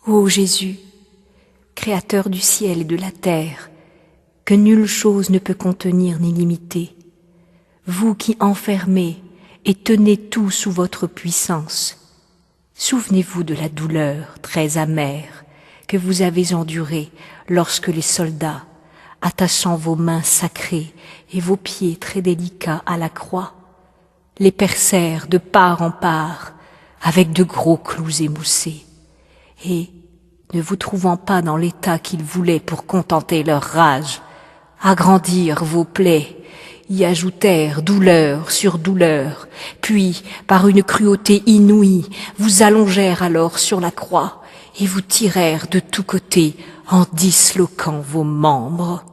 Ô Jésus, Créateur du ciel et de la terre, que nulle chose ne peut contenir ni limiter, vous qui enfermez et tenez tout sous votre puissance, souvenez-vous de la douleur très amère que vous avez endurée lorsque les soldats, attachant vos mains sacrées et vos pieds très délicats à la croix, les percèrent de part en part avec de gros clous émoussés, et, ne vous trouvant pas dans l'état qu'ils voulaient pour contenter leur rage, agrandirent vos plaies, y ajoutèrent douleur sur douleur, puis, par une cruauté inouïe, vous allongèrent alors sur la croix et vous tirèrent de tous côtés en disloquant vos membres.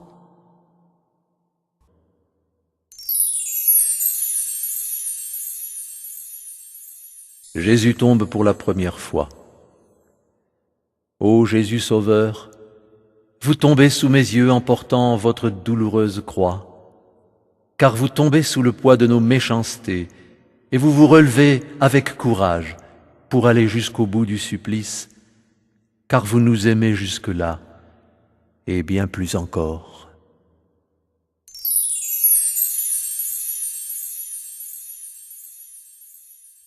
Jésus tombe pour la première fois. Ô Jésus Sauveur, vous tombez sous mes yeux en portant votre douloureuse croix, car vous tombez sous le poids de nos méchancetés, et vous vous relevez avec courage pour aller jusqu'au bout du supplice, car vous nous aimez jusque-là, et bien plus encore.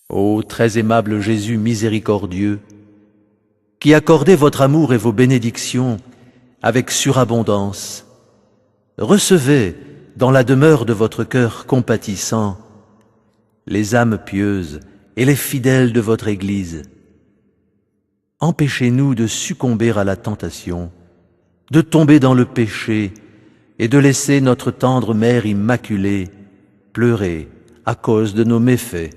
Ô très aimable Jésus miséricordieux, qui accordez votre amour et vos bénédictions avec surabondance, recevez dans la demeure de votre cœur compatissant les âmes pieuses et les fidèles de votre Église. Empêchez-nous de succomber à la tentation, de tomber dans le péché et de laisser notre tendre Mère Immaculée pleurer à cause de nos méfaits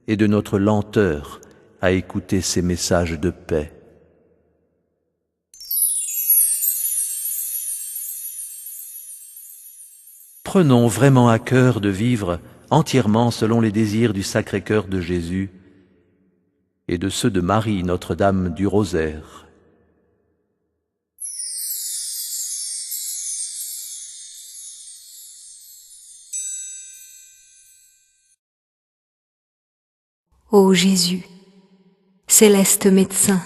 et de notre lenteur à écouter ces messages de paix. Prenons vraiment à cœur de vivre entièrement selon les désirs du Sacré-Cœur de Jésus et de ceux de Marie, Notre-Dame du Rosaire. Ô Jésus, céleste médecin,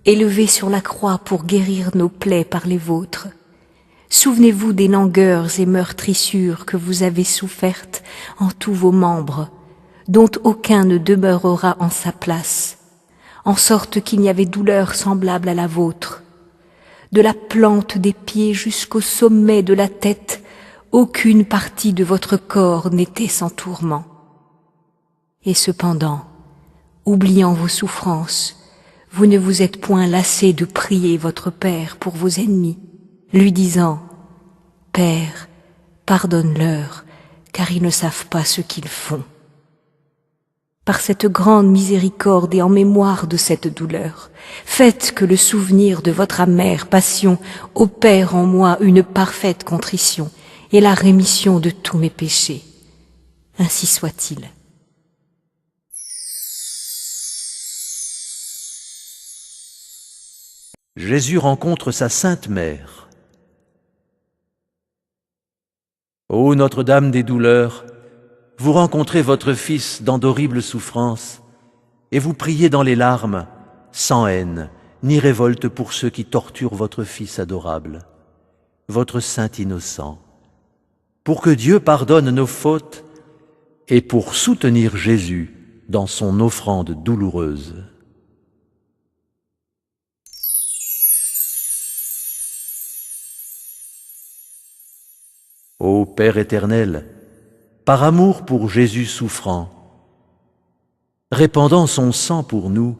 élevé sur la croix pour guérir nos plaies par les vôtres, souvenez-vous des langueurs et meurtrissures que vous avez souffertes en tous vos membres, dont aucun ne demeurera en sa place, en sorte qu'il n'y avait douleur semblable à la vôtre. De la plante des pieds jusqu'au sommet de la tête, aucune partie de votre corps n'était sans tourment. Et cependant, oubliant vos souffrances, vous ne vous êtes point lassé de prier votre Père pour vos ennemis, lui disant « Père, pardonne-leur, car ils ne savent pas ce qu'ils font. » Par cette grande miséricorde et en mémoire de cette douleur, faites que le souvenir de votre amère passion opère en moi une parfaite contrition et la rémission de tous mes péchés. Ainsi soit-il. Jésus rencontre sa Sainte Mère. Ô Notre-Dame des douleurs, vous rencontrez votre Fils dans d'horribles souffrances, et vous priez dans les larmes, sans haine, ni révolte pour ceux qui torturent votre Fils adorable, votre Saint innocent, pour que Dieu pardonne nos fautes et pour soutenir Jésus dans son offrande douloureuse. Ô Père éternel, par amour pour Jésus souffrant, répandant son sang pour nous,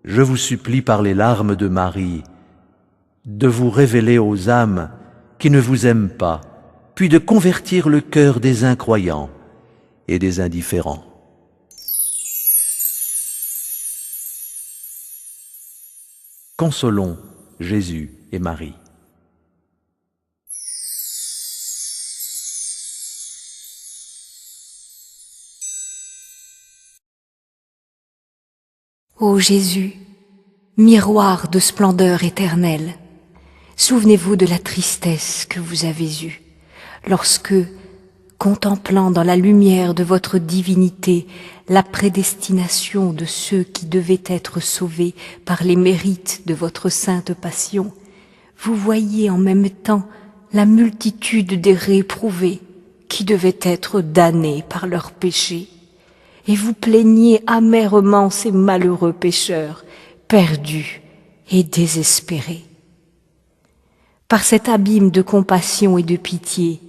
je vous supplie par les larmes de Marie de vous révéler aux âmes qui ne vous aiment pas, puis de convertir le cœur des incroyants et des indifférents. Consolons Jésus et Marie. Ô Jésus, miroir de splendeur éternelle, souvenez-vous de la tristesse que vous avez eue lorsque, contemplant dans la lumière de votre divinité la prédestination de ceux qui devaient être sauvés par les mérites de votre sainte passion, vous voyez en même temps la multitude des réprouvés qui devaient être damnés par leurs péchés, et vous plaignez amèrement ces malheureux pécheurs, perdus et désespérés. Par cet abîme de compassion et de pitié,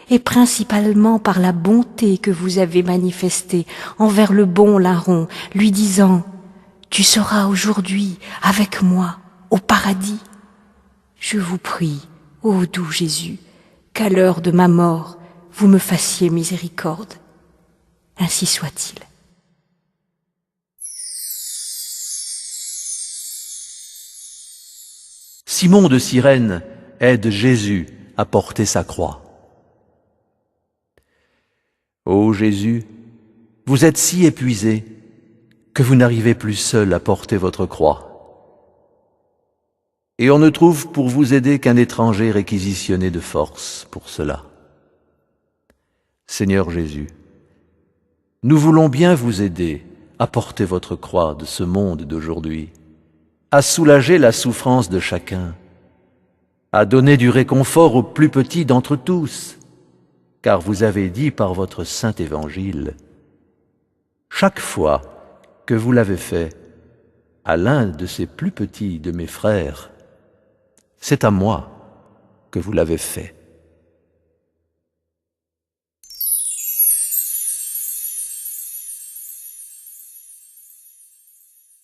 et principalement par la bonté que vous avez manifestée envers le bon larron, lui disant « Tu seras aujourd'hui avec moi au paradis », je vous prie, ô doux Jésus, qu'à l'heure de ma mort, vous me fassiez miséricorde. Ainsi soit-il. Simon de Cyrène aide Jésus à porter sa croix. Ô Jésus, vous êtes si épuisé que vous n'arrivez plus seul à porter votre croix. Et on ne trouve pour vous aider qu'un étranger réquisitionné de force pour cela. Seigneur Jésus, nous voulons bien vous aider à porter votre croix de ce monde d'aujourd'hui, à soulager la souffrance de chacun, à donner du réconfort aux plus petits d'entre tous, car vous avez dit par votre saint évangile, chaque fois que vous l'avez fait à l'un de ces plus petits de mes frères, c'est à moi que vous l'avez fait.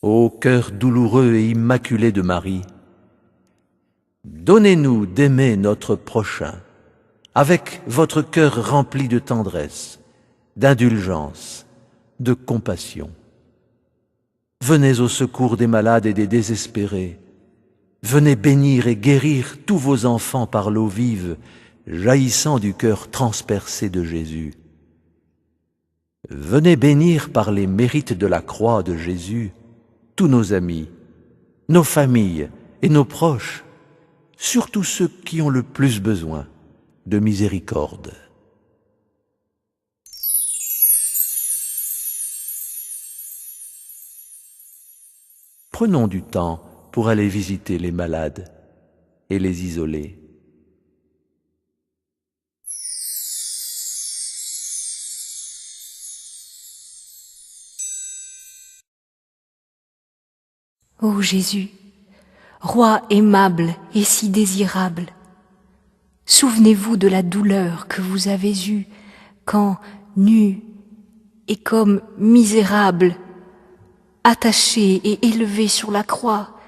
Ô cœur douloureux et immaculé de Marie, donnez-nous d'aimer notre prochain avec votre cœur rempli de tendresse, d'indulgence, de compassion. Venez au secours des malades et des désespérés. Venez bénir et guérir tous vos enfants par l'eau vive, jaillissant du cœur transpercé de Jésus. Venez bénir par les mérites de la croix de Jésus tous nos amis, nos familles et nos proches, surtout ceux qui ont le plus besoin de miséricorde. Prenons du temps pour aller visiter les malades et les isoler. Ô Jésus, Roi aimable et si désirable, souvenez-vous de la douleur que vous avez eue quand, nu et comme misérable, attaché et élevé sur la croix,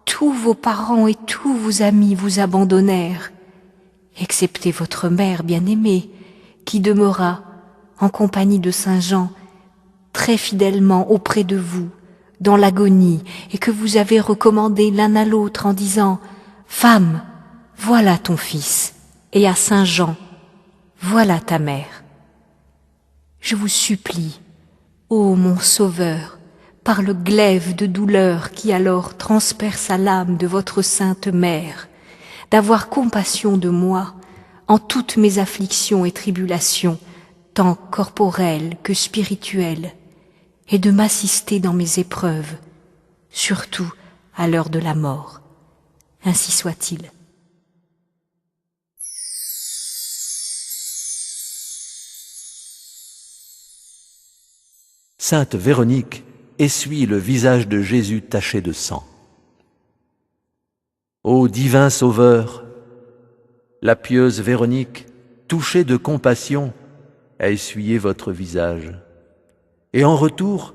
tous vos parents et tous vos amis vous abandonnèrent, excepté votre mère bien-aimée, qui demeura, en compagnie de Saint Jean, très fidèlement auprès de vous, dans l'agonie, et que vous avez recommandé l'un à l'autre en disant « Femme, voilà ton fils », et à Saint Jean « Voilà ta mère ». Je vous supplie, ô mon Sauveur, par le glaive de douleur qui alors transperça l'âme de votre sainte mère, d'avoir compassion de moi en toutes mes afflictions et tribulations, tant corporelles que spirituelles, et de m'assister dans mes épreuves, surtout à l'heure de la mort. Ainsi soit-il. Sainte Véronique essuie le visage de Jésus taché de sang. Ô divin Sauveur, la pieuse Véronique, touchée de compassion, a essuyé votre visage. Et en retour,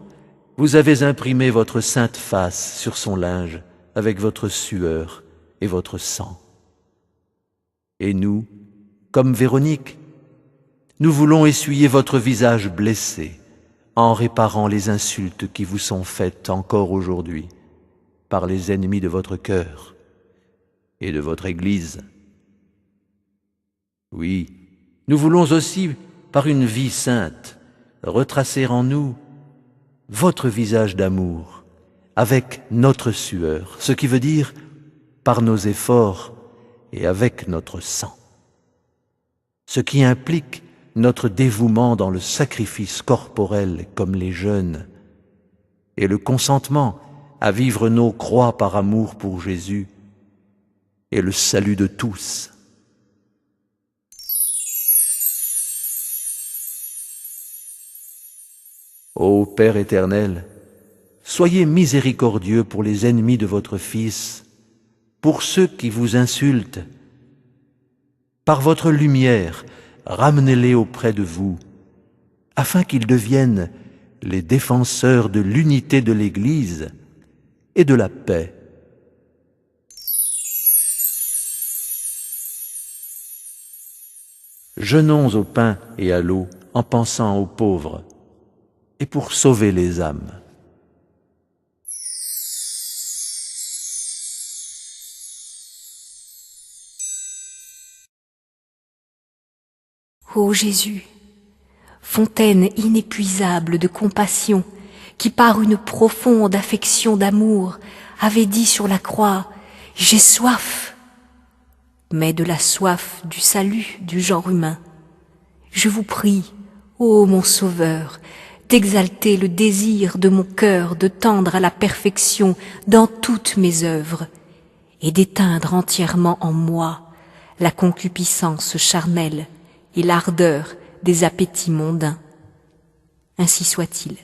vous avez imprimé votre sainte face sur son linge avec votre sueur et votre sang. Et nous, comme Véronique, nous voulons essuyer votre visage blessé en réparant les insultes qui vous sont faites encore aujourd'hui par les ennemis de votre cœur et de votre Église. Oui, nous voulons aussi, par une vie sainte, retracer en nous votre visage d'amour avec notre sueur, ce qui veut dire par nos efforts et avec notre sang. Ce qui implique notre dévouement dans le sacrifice corporel comme les jeûnes, et le consentement à vivre nos croix par amour pour Jésus, et le salut de tous. Ô Père éternel, soyez miséricordieux pour les ennemis de votre Fils, pour ceux qui vous insultent. Par votre lumière, ramenez-les auprès de vous, afin qu'ils deviennent les défenseurs de l'unité de l'Église et de la paix. Jeûnons au pain et à l'eau en pensant aux pauvres et pour sauver les âmes. Ô Jésus, fontaine inépuisable de compassion, qui par une profonde affection d'amour avait dit sur la croix « J'ai soif », mais de la soif du salut du genre humain. Je vous prie, ô mon Sauveur, d'exalter le désir de mon cœur de tendre à la perfection dans toutes mes œuvres, et d'éteindre entièrement en moi la concupiscence charnelle et l'ardeur des appétits mondains. Ainsi soit-il.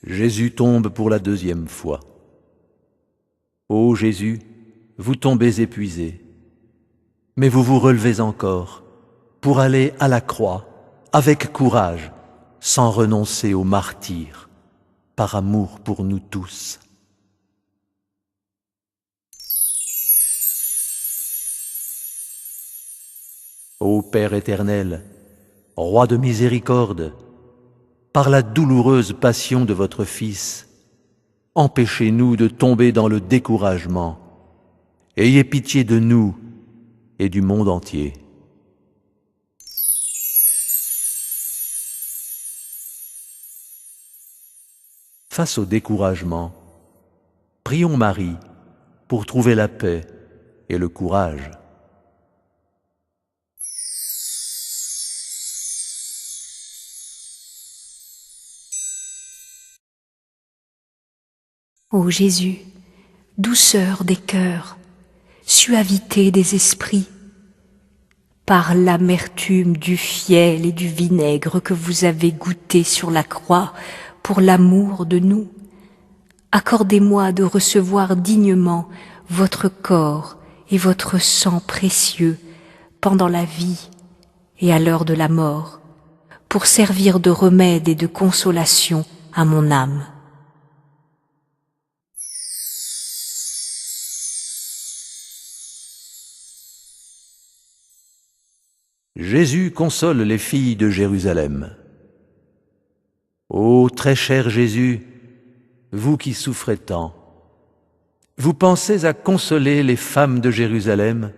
Jésus tombe pour la deuxième fois. Ô Jésus, vous tombez épuisé, mais vous vous relevez encore pour aller à la croix avec courage, sans renoncer au martyre, par amour pour nous tous. Ô Père éternel, Roi de miséricorde, par la douloureuse passion de votre Fils, empêchez-nous de tomber dans le découragement. Ayez pitié de nous et du monde entier. Face au découragement, prions Marie pour trouver la paix et le courage. Ô Jésus, douceur des cœurs, suavité des esprits, par l'amertume du fiel et du vinaigre que vous avez goûté sur la croix pour l'amour de nous, accordez-moi de recevoir dignement votre corps et votre sang précieux pendant la vie et à l'heure de la mort, pour servir de remède et de consolation à mon âme. Jésus console les filles de Jérusalem. Ô très cher Jésus, vous qui souffrez tant, vous pensez à consoler les femmes de Jérusalem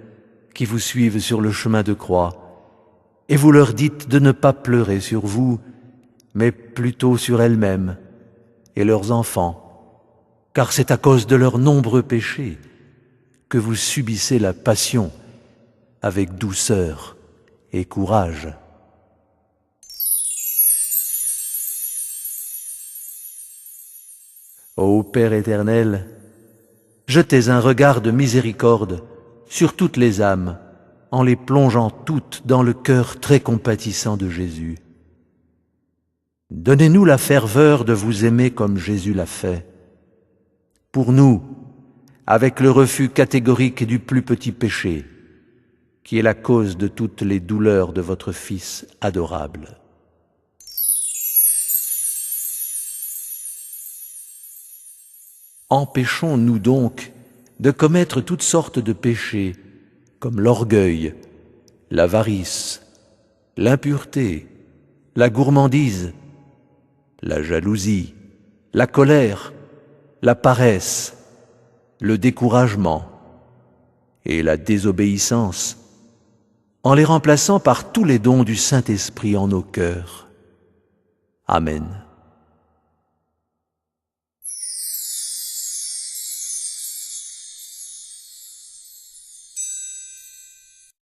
qui vous suivent sur le chemin de croix, et vous leur dites de ne pas pleurer sur vous, mais plutôt sur elles-mêmes et leurs enfants, car c'est à cause de leurs nombreux péchés que vous subissez la passion avec douceur et courage. Ô Père éternel, jetez un regard de miséricorde sur toutes les âmes, en les plongeant toutes dans le cœur très compatissant de Jésus. Donnez-nous la ferveur de vous aimer comme Jésus l'a fait. Pour nous, avec le refus catégorique du plus petit péché, qui est la cause de toutes les douleurs de votre Fils adorable. Empêchons-nous donc de commettre toutes sortes de péchés, comme l'orgueil, l'avarice, l'impureté, la gourmandise, la jalousie, la colère, la paresse, le découragement et la désobéissance, en les remplaçant par tous les dons du Saint-Esprit en nos cœurs. Amen.